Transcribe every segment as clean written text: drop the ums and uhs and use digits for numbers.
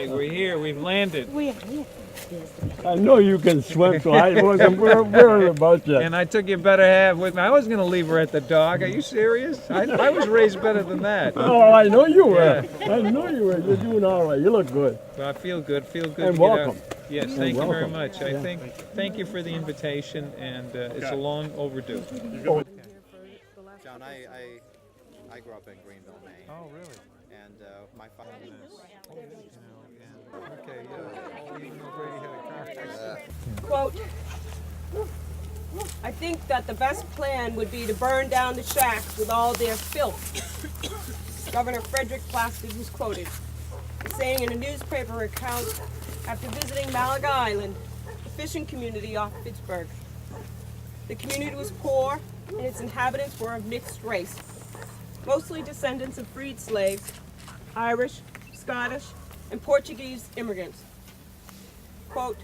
right, we're here. We've landed. I know you can swim, so I wasn't worried about you. And I took your better half with me. I wasn't going to leave her at the dock. Are you serious? I was raised better than that. Oh, I know you were. I know you were. You're doing all right. You look good. Well, I feel good. Feel good And to welcome. get out. Yes, And thank you very welcome. much. I thank you for the invitation, and it's a long overdue. John, I grew up in Greenville, Maine. Oh, really? And my father. Okay, yeah. Even though Brady had a car. Quote, I think that the best plan would be to burn down the shacks with all their filth. Governor Frederick Placid was quoted as saying in a newspaper account after visiting Malaga Island, a fishing community off Pittsburgh. The community was poor and its inhabitants were of mixed race, mostly descendants of freed slaves, Irish, Scottish, and Portuguese immigrants. Quote,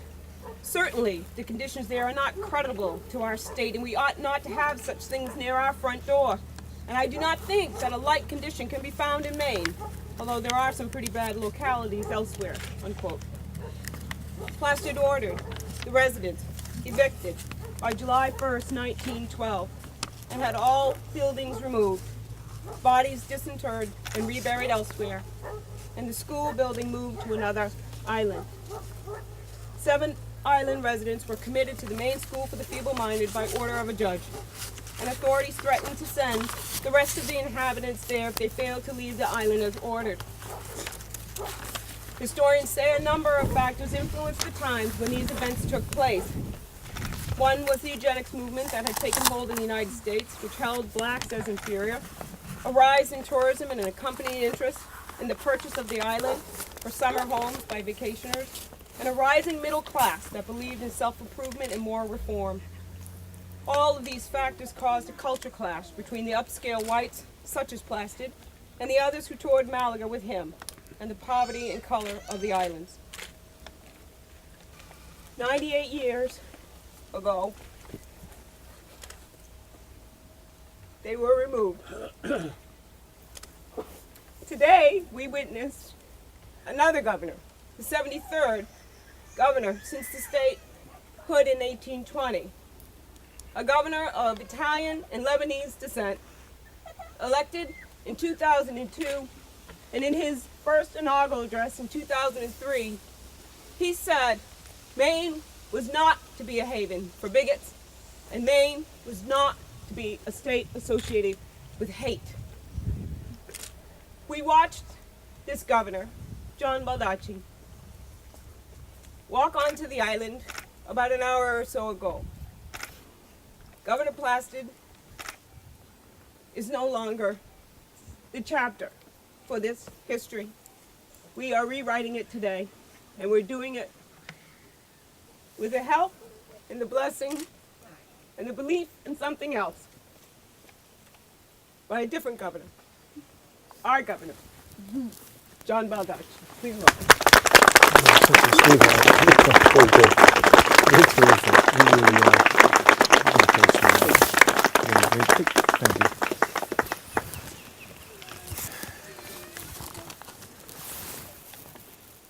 certainly the conditions there are not creditable to our state and we ought not to have such things near our front door. And I do not think that a like condition can be found in Maine, although there are some pretty bad localities elsewhere, unquote. Placid ordered the residents evicted by July 1st, 1912, and had all buildings removed, bodies disinterred and reburied elsewhere, and the school building moved to another island. 7 island residents were committed to the Maine School for the Feeble-Minded by order of a judge, and authorities threatened to send the rest of the inhabitants there if they failed to leave the island as ordered. Historians say a number of factors influenced the times when these events took place. One was the eugenics movement that had taken hold in the United States, which held blacks as inferior, a rise in tourism and an accompanying interest in the purchase of the island for summer homes by vacationers, and a rising middle class that believed in self-improvement and moral reform. All of these factors caused a culture clash between the upscale whites, such as Placid, and the others who toured Malaga with him, and the poverty and color of the islands. 98 years ago, they were removed. Today, we witnessed another governor, the 73rd governor since the statehood in 1820, a governor of Italian and Lebanese descent, elected in 2002, and in his first inaugural address in 2003, he said Maine was not to be a haven for bigots, and Maine was not to be a state associated with hate. We watched this governor, John Baldacci, walk onto the island about an hour or so ago. Governor Placid is no longer the chapter for this history. We are rewriting it today, and we're doing it with the help and the blessing and the belief in something else by a different governor, our governor, John Baldacci. Please welcome. Such a sweetheart. So good. You're terrific. You really are. Thank you.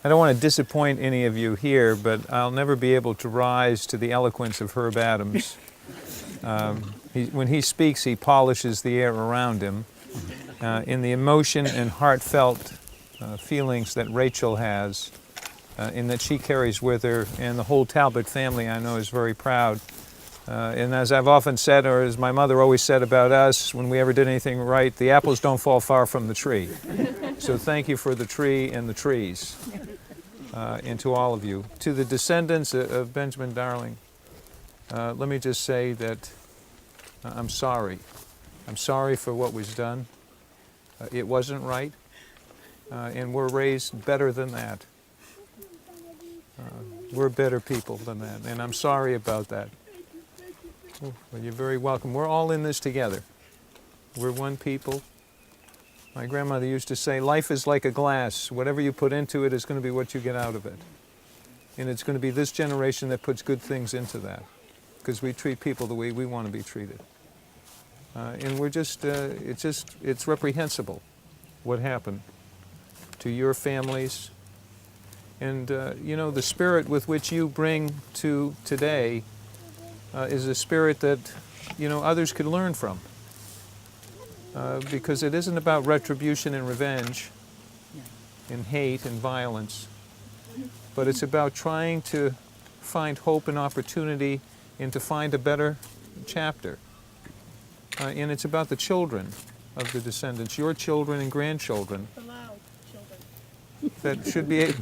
I don't want to disappoint any of you here, but I'll never be able to rise to the eloquence of Herb Adams. When he speaks, he polishes the air around him. In the emotion and heartfelt feelings that Rachel has, and that she carries with her, and the whole Talbot family, I know, is very proud. And as I've often said, or as my mother always said about us, when we ever did anything right, the apples don't fall far from the tree. So thank you for the tree and the trees, and to all of you. To the descendants of Benjamin Darling, let me just say that I'm sorry. I'm sorry for what was done. It wasn't right, and we're raised better than that. We're better people than that, and I'm sorry about that. Well, you're very welcome. We're all in this together. We're one people. My grandmother used to say, life is like a glass. Whatever you put into it is going to be what you get out of it. And it's going to be this generation that puts good things into that, because we treat people the way we want to be treated. And we're just, it's reprehensible what happened to your families And, you know, the spirit with which you bring to today is a spirit that, you know, others could learn from. Because it isn't about retribution and revenge and hate and violence, but it's about trying to find hope and opportunity and to find a better chapter. And it's about the children of the descendants, your children and grandchildren. The loud children. That should be,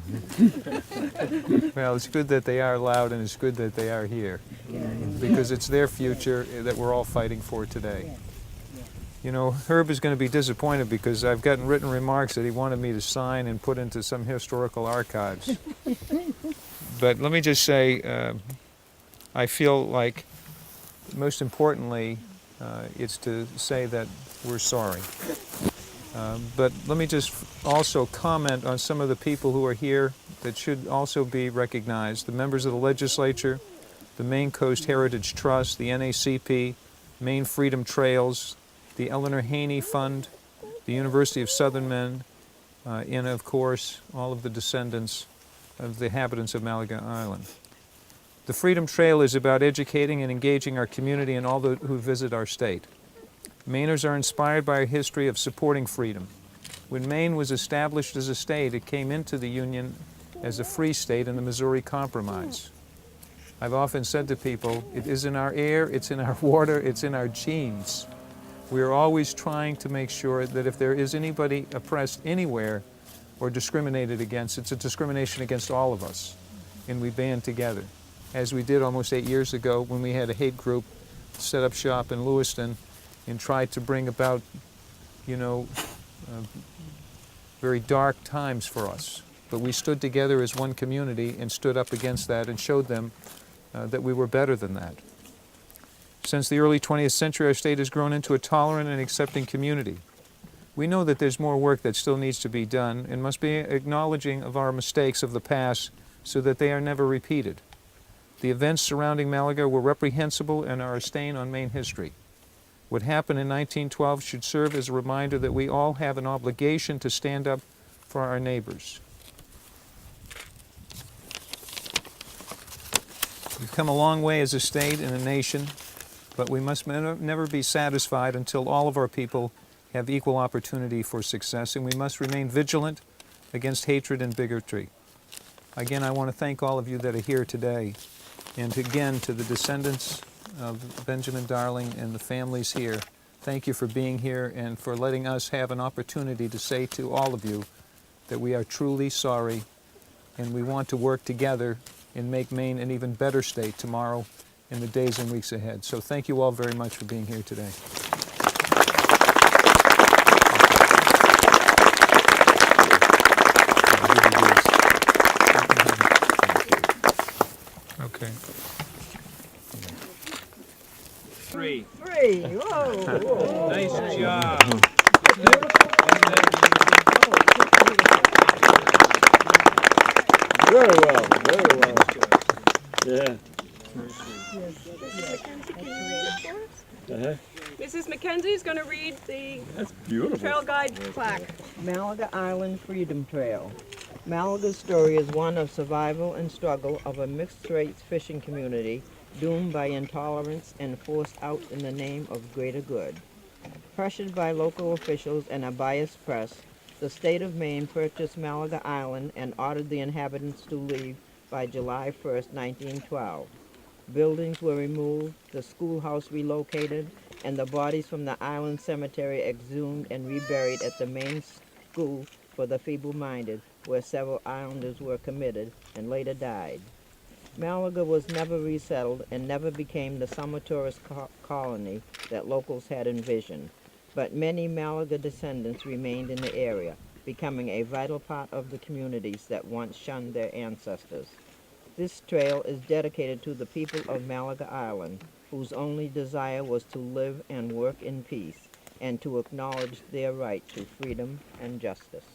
well, it's good that they are loud and it's good that they are here. Because it's their future that we're all fighting for today. You know, Herb is going to be disappointed because I've gotten written remarks that he wanted me to sign and put into some historical archives. But let me just say, I feel like, most importantly, it's to say that we're sorry. But let me just also comment on some of the people who are here that should also be recognized. The members of the legislature, the Maine Coast Heritage Trust, the NACP, Maine Freedom Trails, the Eleanor Haney Fund, the University of Southern Men, and of course, all of the descendants of the inhabitants of Malaga Island. The Freedom Trail is about educating and engaging our community and all who visit our state. Mainers are inspired by our history of supporting freedom. When Maine was established as a state, it came into the Union as a free state in the Missouri Compromise. I've often said to people, it is in our air, it's in our water, it's in our genes. We are always trying to make sure that if there is anybody oppressed anywhere or discriminated against, it's a discrimination against all of us, and we band together, as we did almost 8 years ago when we had a hate group set up shop in Lewiston and tried to bring about, you know, very dark times for us. But we stood together as one community and stood up against that and showed them that we were better than that. Since the early 20th century, our state has grown into a tolerant and accepting community. We know that there's more work that still needs to be done and must be acknowledging of our mistakes of the past so that they are never repeated. The events surrounding Malaga were reprehensible and are a stain on Maine history. What happened in 1912 should serve as a reminder that we all have an obligation to stand up for our neighbors. We've come a long way as a state and a nation, but we must never be satisfied until all of our people have equal opportunity for success, and we must remain vigilant against hatred and bigotry. Again, I want to thank all of you that are here today, and again, to the descendants of Benjamin Darling and the families here, thank you for being here and for letting us have an opportunity to say to all of you that we are truly sorry, and we want to work together and make Maine an even better state tomorrow in the days and weeks ahead. So thank you all very much for being here today. Okay. Three. Whoa. Nice job. Very well, very well. Yeah. Mrs. McKenzie is going to read the That's beautiful. trail guide plaque. Malaga Island Freedom Trail. Malaga's story is one of survival and struggle of a mixed-race fishing community doomed by intolerance and forced out in the name of greater good. Pressured by local officials and a biased press, the state of Maine purchased Malaga Island and ordered the inhabitants to leave by July 1st, 1912. Buildings were removed, the schoolhouse relocated, and the bodies from the island cemetery exhumed and reburied at the Maine School for the Feeble-Minded, where several islanders were committed and later died. Malaga was never resettled and never became the summer tourist colony that locals had envisioned, but many Malaga descendants remained in the area, becoming a vital part of the communities that once shunned their ancestors. This trail is dedicated to the people of Malaga Island, whose only desire was to live and work in peace, and to acknowledge their right to freedom and justice.